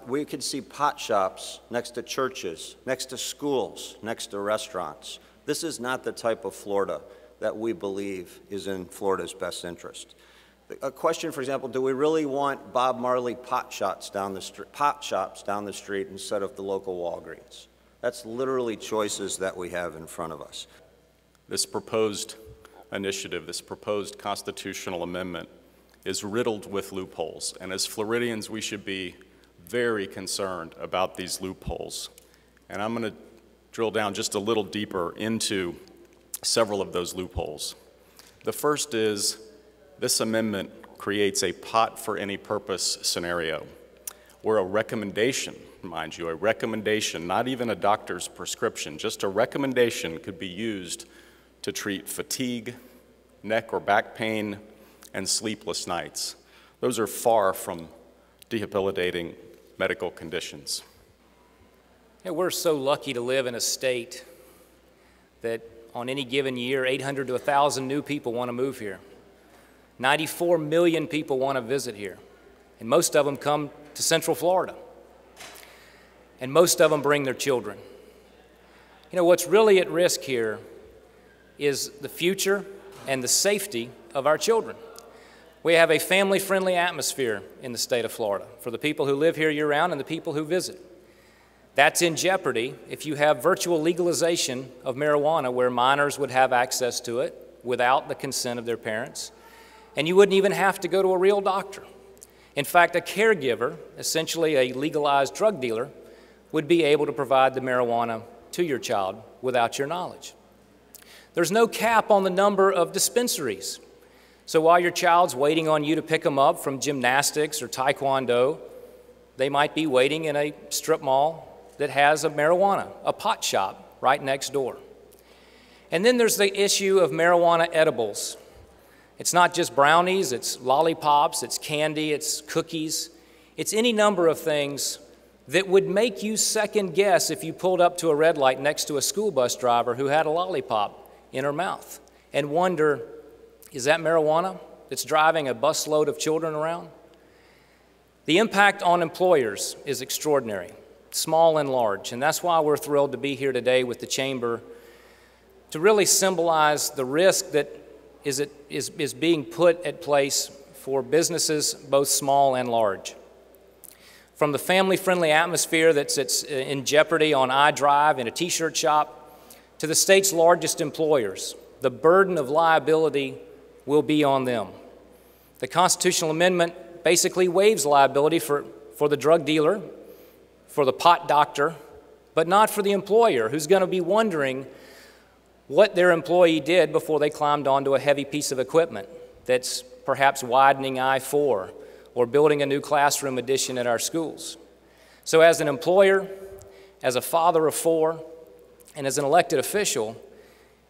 we could see pot shops next to churches, next to schools, next to restaurants. This is not the type of Florida that we believe is in Florida's best interest. A question, for example, do we really want Bob Marley pot shops down the street instead of the local Walgreens? That's literally choices that we have in front of us. This proposed initiative, this proposed constitutional amendment, is riddled with loopholes. And as Floridians, we should be very concerned about these loopholes. And I'm going to drill down just a little deeper into several of those loopholes. The first is this amendment creates a pot for any purpose scenario where a recommendation, mind you, a recommendation, not even a doctor's prescription, just a recommendation could be used to treat fatigue, neck or back pain, and sleepless nights. Those are far from debilitating medical conditions. Yeah, we're so lucky to live in a state that on any given year, 800 to 1,000 new people want to move here. 94 million people want to visit here, and most of them come to Central Florida. And most of them bring their children. You know, what's really at risk here is the future and the safety of our children. We have a family-friendly atmosphere in the state of Florida for the people who live here year-round and the people who visit. That's in jeopardy if you have virtual legalization of marijuana where minors would have access to it without the consent of their parents, and you wouldn't even have to go to a real doctor. In fact, a caregiver, essentially a legalized drug dealer, would be able to provide the marijuana to your child without your knowledge. There's no cap on the number of dispensaries. So while your child's waiting on you to pick them up from gymnastics or taekwondo, they might be waiting in a strip mall that has a marijuana, a pot shop right next door. And then there's the issue of marijuana edibles. It's not just brownies, it's lollipops, it's candy, it's cookies. It's any number of things that would make you second guess if you pulled up to a red light next to a school bus driver who had a lollipop in her mouth and wonder, is that marijuana that's driving a busload of children around? The impact on employers is extraordinary, small and large, and that's why we're thrilled to be here today with the Chamber to really symbolize the risk that is being put at place for businesses both small and large. From the family-friendly atmosphere that's in jeopardy on iDrive in a t-shirt shop to the state's largest employers, the burden of liability will be on them. The constitutional amendment basically waives liability for the drug dealer, for the pot doctor, but not for the employer who's going to be wondering what their employee did before they climbed onto a heavy piece of equipment that's perhaps widening I-4 or building a new classroom addition at our schools. So as an employer, as a father of four, and as an elected official,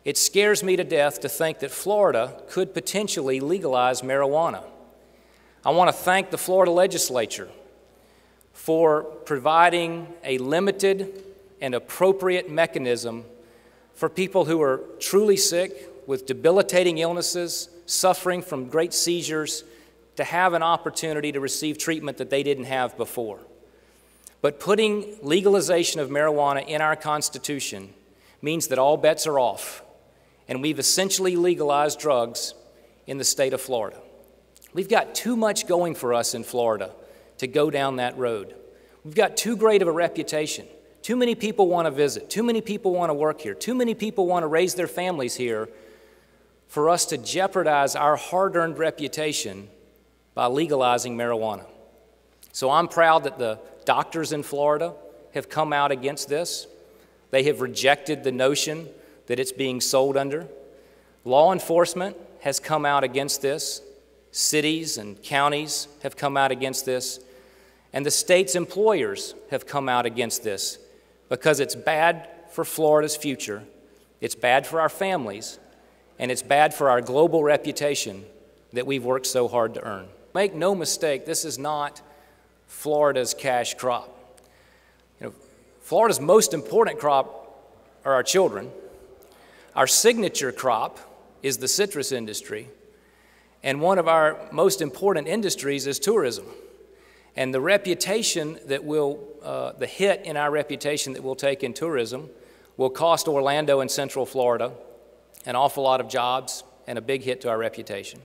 it scares me to death to think that Florida could potentially legalize marijuana. I want to thank the Florida legislature for providing a limited and appropriate mechanism for people who are truly sick with debilitating illnesses, suffering from great seizures, to have an opportunity to receive treatment that they didn't have before. But putting legalization of marijuana in our Constitution means that all bets are off, and we've essentially legalized drugs in the state of Florida. We've got too much going for us in Florida to go down that road. We've got too great of a reputation. Too many people want to visit. Too many people want to work here. Too many people want to raise their families here for us to jeopardize our hard-earned reputation by legalizing marijuana. So I'm proud that the doctors in Florida have come out against this. They have rejected the notion that it's being sold under. Law enforcement has come out against this. Cities and counties have come out against this. And the state's employers have come out against this because it's bad for Florida's future, it's bad for our families, and it's bad for our global reputation that we've worked so hard to earn. Make no mistake, this is not Florida's cash crop. You know, Florida's most important crop are our children. Our signature crop is the citrus industry, and one of our most important industries is tourism. And the reputation that the hit in our reputation that we'll take in tourism will cost Orlando and Central Florida an awful lot of jobs and a big hit to our reputation.